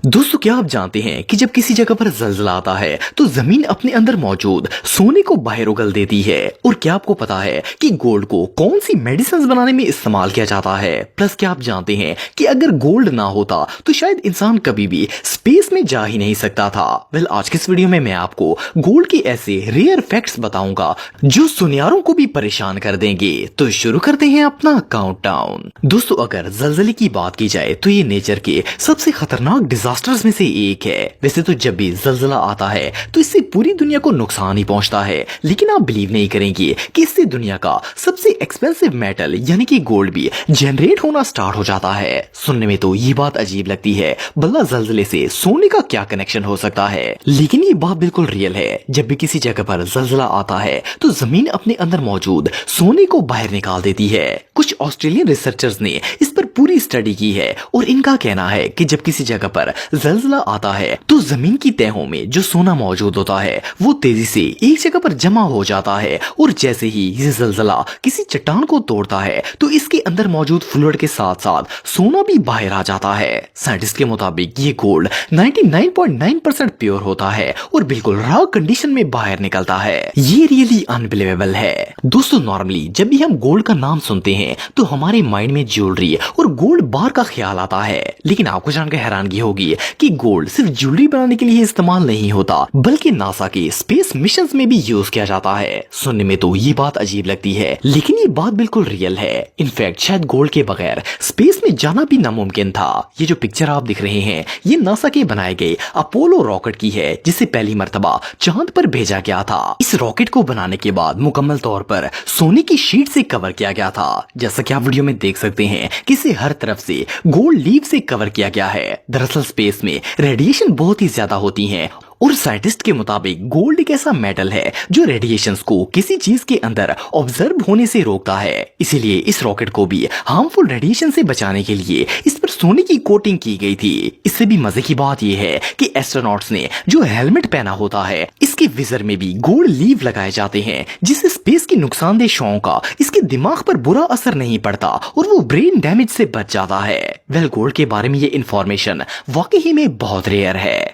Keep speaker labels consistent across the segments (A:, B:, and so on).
A: दोस्तों, क्या आप जानते हैं कि जब किसी जगह पर जलजला आता है तो जमीन अपने अंदर मौजूद सोने को बाहर उगल देती है। और क्या आपको पता है कि गोल्ड को कौन सी मेडिसिन बनाने में इस्तेमाल किया जाता है? प्लस क्या आप जानते हैं कि अगर गोल्ड ना होता तो शायद इंसान कभी भी स्पेस में जा ही नहीं सकता था। आज की इस वीडियो में मैं आपको गोल्ड के ऐसे रेयर फैक्ट्स बताऊंगा जो सुनियारों को भी परेशान कर देंगे। तो शुरू करते हैं अपना काउंटडाउन। दोस्तों, अगर जलजले की बात की जाए तो ये नेचर के सबसे खतरनाक डिजास्टर्स में से एक है। वैसे तो जब भी जलजला आता है तो इससे पूरी दुनिया को नुकसान ही पहुंचता है, लेकिन आप बिलीव नहीं करेंगे कि इससे दुनिया का सबसे एक्सपेंसिव मेटल यानी कि गोल्ड भी जनरेट होना स्टार्ट हो जाता है। सुनने में तो ये बात अजीब लगती है, भला जलजले से सोने का क्या कनेक्शन हो सकता है? लेकिन ये बात बिल्कुल रियल है। जब भी किसी जगह पर जलजला आता है तो जमीन अपने अंदर मौजूद सोने को बाहर निकाल देती है। कुछ ऑस्ट्रेलियन रिसर्चर्स ने इस पर पूरी स्टडी की है और इनका कहना है कि जब किसी जगह पर जलजला आता है तो जमीन की तहों में जो सोना मौजूद होता है वो तेजी से एक जगह पर जमा हो जाता है। और जैसे ही ये जलजला किसी चट्टान को तोड़ता है तो इसके अंदर मौजूद फ्लूइड के साथ साथ सोना भी बाहर आ जाता है। साइंटिस्ट के मुताबिक ये गोल्ड 99.9% प्योर होता है और बिल्कुल रॉ कंडीशन में बाहर निकलता है। ये रियली अनबिलीवेबल है। दोस्तों, नॉर्मली जब भी हम गोल्ड का नाम सुनते हैं तो हमारे माइंड में ज्वेलरी और गोल्ड बार का ख्याल आता है, लेकिन आपको जानकर हैरानगी होगी कि गोल्ड सिर्फ ज्वेलरी बनाने के लिए इस्तेमाल नहीं होता बल्कि नासा के स्पेस मिशंस में भी यूज किया जाता है। सुनने में तो ये बात अजीब लगती है, लेकिन ये बात बिल्कुल रियल है। इनफैक्ट शायद गोल्ड के बगैर स्पेस में जाना भी नामुमकिन था। ये जो पिक्चर आप दिख रहे हैं ये नासा के बनाए गए अपोलो रॉकेट की है, जिसे पहली मर्तबा चांद पर भेजा गया था। इस रॉकेट को बनाने के बाद मुकम्मल तौर पर सोने की शीट से कवर किया गया था। जैसा कि आप वीडियो में देख सकते हैं कि इसे हर तरफ से गोल्ड लीफ से कवर किया गया है। दरअसल स्पेस में रेडिएशन बहुत ही ज्यादा होती है और साइंटिस्ट के मुताबिक गोल्ड एक ऐसा मेटल है जो रेडिएशंस को किसी चीज के अंदर ऑब्जर्व होने से रोकता है। इसीलिए इस रॉकेट को भी हार्मफुल रेडिएशन से बचाने के लिए इस पर सोने की कोटिंग की गई थी। इससे भी मजे की बात यह है कि एस्ट्रोनॉट्स ने जो हेलमेट पहना होता है इसके विजर में भी गोल्ड लीव लगाए जाते हैं, जिससे स्पेस की नुकसानदेह शॉओं का इसके दिमाग पर बुरा असर नहीं पड़ता और वो ब्रेन डैमेज से बच जाता है। गोल्ड के बारे में ये इंफॉर्मेशन वाकई में बहुत रेयर है।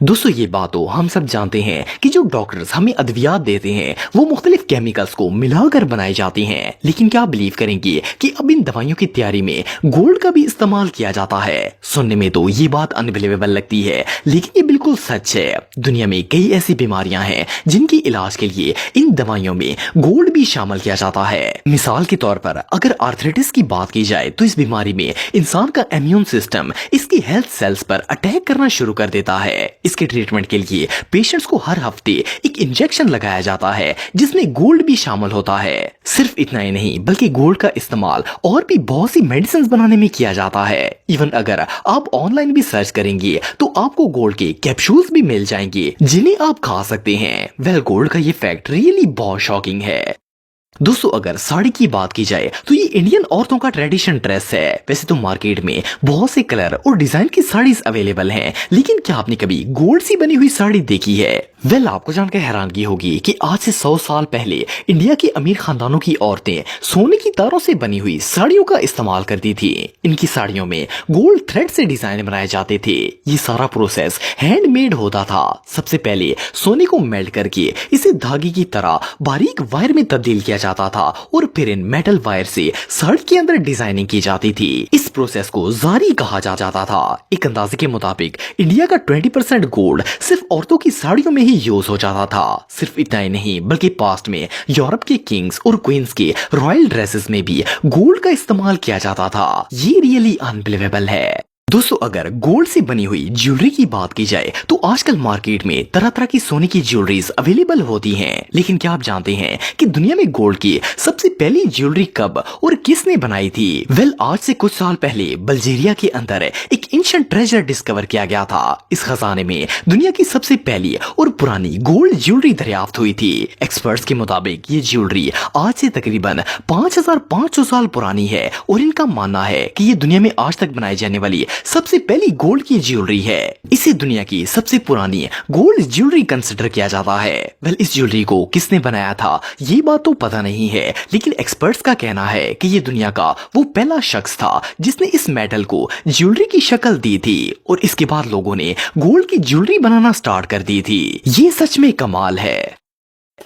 A: दोस्तों, ये बात तो हम सब जानते हैं कि जो डॉक्टर्स हमें अद्वियात देते हैं वो मुख्तलिफ केमिकल्स को मिलाकर बनाई जाती हैं, लेकिन क्या आप बिलीव करेंगे कि अब इन दवाइयों की तैयारी में गोल्ड का भी इस्तेमाल किया जाता है? सुनने में तो ये बात अनबिलीवेबल लगती है, लेकिन ये बिल्कुल सच है। दुनिया में कई ऐसी बीमारियां हैं जिनकी इलाज के लिए इन दवाइयों में गोल्ड भी शामिल किया जाता है। मिसाल के तौर पर अगर आर्थराइटिस की बात की जाए तो इस बीमारी में इंसान का इम्यून सिस्टम इसकी हेल्थ सेल्स पर अटैक करना शुरू कर देता है। इसके ट्रीटमेंट के लिए पेशेंट्स को हर हफ्ते एक इंजेक्शन लगाया जाता है जिसमें गोल्ड भी शामिल होता है। सिर्फ इतना ही नहीं बल्कि गोल्ड का इस्तेमाल और भी बहुत सी मेडिसिन बनाने में किया जाता है। इवन अगर आप ऑनलाइन भी सर्च करेंगे तो आपको गोल्ड के कैप्सूल्स भी मिल जाएंगे जिन्हें आप खा सकते हैं। गोल्ड का ये फैक्ट रियली बहुत शॉकिंग है। दोस्तों, अगर साड़ी की बात की जाए तो ये इंडियन औरतों का ट्रेडिशन ड्रेस है। वैसे तो मार्केट में बहुत से कलर और डिजाइन की साड़ीज अवेलेबल हैं, लेकिन क्या आपने कभी गोल्ड से बनी हुई साड़ी देखी है? आपको जानकर हैरानगी होगी कि आज से 100 साल पहले इंडिया के अमीर खानदानों की औरतें सोने की तारों से बनी हुई साड़ियों का इस्तेमाल करती थी। इनकी साड़ियों में गोल्ड थ्रेड से डिजाइन बनाए जाते थे। ये सारा प्रोसेस हैंडमेड होता था। सबसे पहले सोने को मेल्ट करके इसे धागे की तरह बारीक वायर में तब्दील किया जाता था और फिर इन मेटल वायर से साड़ी के अंदर डिजाइनिंग की जाती थी। इस प्रोसेस को ज़ारी कहा जाता था। एक अंदाजे के मुताबिक इंडिया का 20% गोल्ड सिर्फ औरतों की साड़ियों में ही यूज हो जाता था। सिर्फ इतना ही नहीं बल्कि पास्ट में यूरोप के किंग्स और क्वींस के रॉयल ड्रेसेस में भी गोल्ड का इस्तेमाल किया जाता था। ये रियली अनबिलीवेबल है। दोस्तों, अगर गोल्ड से बनी हुई ज्वेलरी की बात की जाए तो आजकल मार्केट में तरह तरह की सोने की ज्वेलरीज अवेलेबल होती हैं, लेकिन क्या आप जानते हैं कि दुनिया में गोल्ड की सबसे पहली ज्वेलरी कब और किसने बनाई थी? आज से कुछ साल पहले बल्गेरिया के अंदर एक एंशिएंट ट्रेजर डिस्कवर किया गया था। इस खजाने में दुनिया की सबसे पहली और पुरानी गोल्ड ज्वेलरी दरियाफ्त हुई थी। एक्सपर्ट्स के मुताबिक ये ज्वेलरी आज से तकरीबन 5500 साल पुरानी है और इनका मानना है कि ये दुनिया में आज तक बनाई जाने वाली सबसे पहली गोल्ड की ज्वेलरी है। इसे दुनिया की सबसे पुरानी गोल्ड ज्वेलरी कंसिडर किया जाता है। वेल, इस ज्वेलरी को किसने बनाया था ये बात तो पता नहीं है, लेकिन एक्सपर्ट्स का कहना है कि ये दुनिया का वो पहला शख्स था जिसने इस मेटल को ज्वेलरी की शक्ल दी थी और इसके बाद लोगों ने गोल्ड की ज्वेलरी बनाना स्टार्ट कर दी थी। ये सच में कमाल है।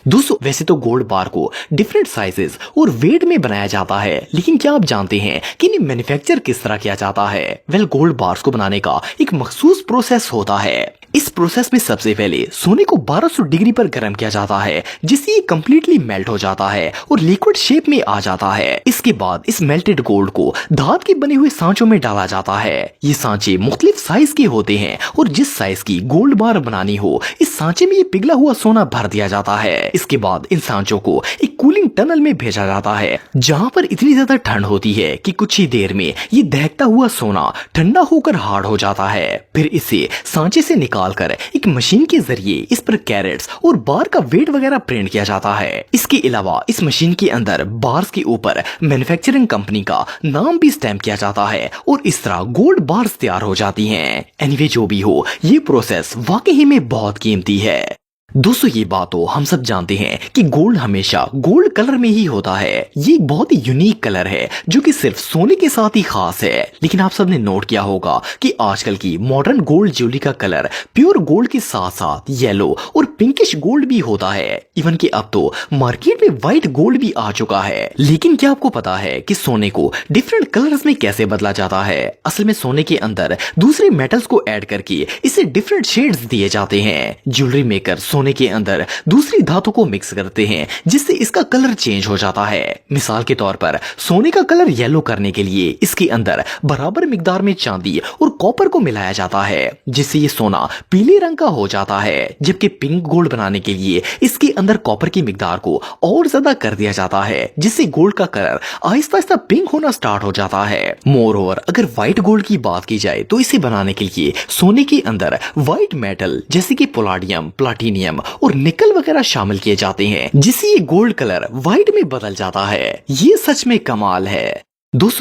A: दोस्तों, वैसे तो गोल्ड बार को डिफरेंट साइजेस और वेट में बनाया जाता है, लेकिन क्या आप जानते हैं कि इन्हें मैन्युफैक्चर किस तरह किया जाता है? वेल, गोल्ड बार्स को बनाने का एक मखसूस प्रोसेस होता है। इस प्रोसेस में सबसे पहले सोने को 1200 डिग्री पर गर्म किया जाता है, जिससे ये कंप्लीटली मेल्ट हो जाता है और लिक्विड शेप में आ जाता है। इसके बाद इस मेल्टेड गोल्ड को धात के बने हुए सांचों में डाला जाता है। ये सांचे मुख्तलिफ साइज के होते हैं और जिस साइज की गोल्ड बार बनानी हो, इस सांचे में ये पिघला हुआ सोना भर दिया जाता है। इसके बाद इन सांचों को एक कूलिंग टनल में भेजा जाता है, जहां पर इतनी ज्यादा ठंड होती है कि कुछ ही देर में ये दहकता हुआ सोना ठंडा होकर हार्ड हो जाता है। फिर इसे सांचे से निकालकर एक मशीन के जरिए इस पर कैरेट्स और बार का वेट वगैरह प्रिंट किया जाता है। इसके अलावा इस मशीन के अंदर बार्स के ऊपर मैन्युफैक्चरिंग कंपनी का नाम भी स्टैम्प किया जाता है और इस तरह गोल्ड बार्स तैयार हो जाती हैं। एनीवे, जो भी हो, ये प्रोसेस वाकई में बहुत कीमती है। दोस्तों, ये बात तो हम सब जानते हैं कि गोल्ड हमेशा गोल्ड कलर में ही होता है। ये एक बहुत ही यूनिक कलर है जो कि सिर्फ सोने के साथ ही खास है। लेकिन आप सबने नोट किया होगा कि आजकल की मॉडर्न गोल्ड ज्वेलरी का कलर प्योर गोल्ड के साथ साथ येलो और पिंकिश गोल्ड भी होता है। इवन कि अब तो मार्केट में व्हाइट गोल्ड भी आ चुका है। लेकिन क्या आपको पता है कि सोने को डिफरेंट कलर्स में कैसे बदला जाता है? असल में सोने के अंदर दूसरे मेटल्स को ऐड करके इसे डिफरेंट शेड्स दिए जाते हैं। ज्वेलरी मेकर सोने के अंदर दूसरी धातु को मिक्स करते हैं, जिससे इसका कलर चेंज हो जाता है। मिसाल के तौर पर सोने का कलर येलो करने के लिए इसके अंदर बराबर मिकदार में चांदी और कॉपर को मिलाया जाता है, जिससे ये सोना पीले रंग का हो जाता है। जबकि पिंक गोल्ड बनाने के लिए इसके अंदर कॉपर की मिकदार को और ज्यादा कर दिया जाता है, जिससे गोल्ड का कलर आहिस्ता आहिस्ता पिंक होना स्टार्ट हो जाता है। मोर ओवर, अगर व्हाइट गोल्ड की बात की जाए तो इसे बनाने के लिए सोने के अंदर व्हाइट मेटल जैसे कि पोलाडियम, प्लाटिनियम और निकल वगैरह शामिल किए जाते हैं, जिससे ये गोल्ड कलर व्हाइट में बदल जाता है। ये सच में कमाल है। दोस्तों,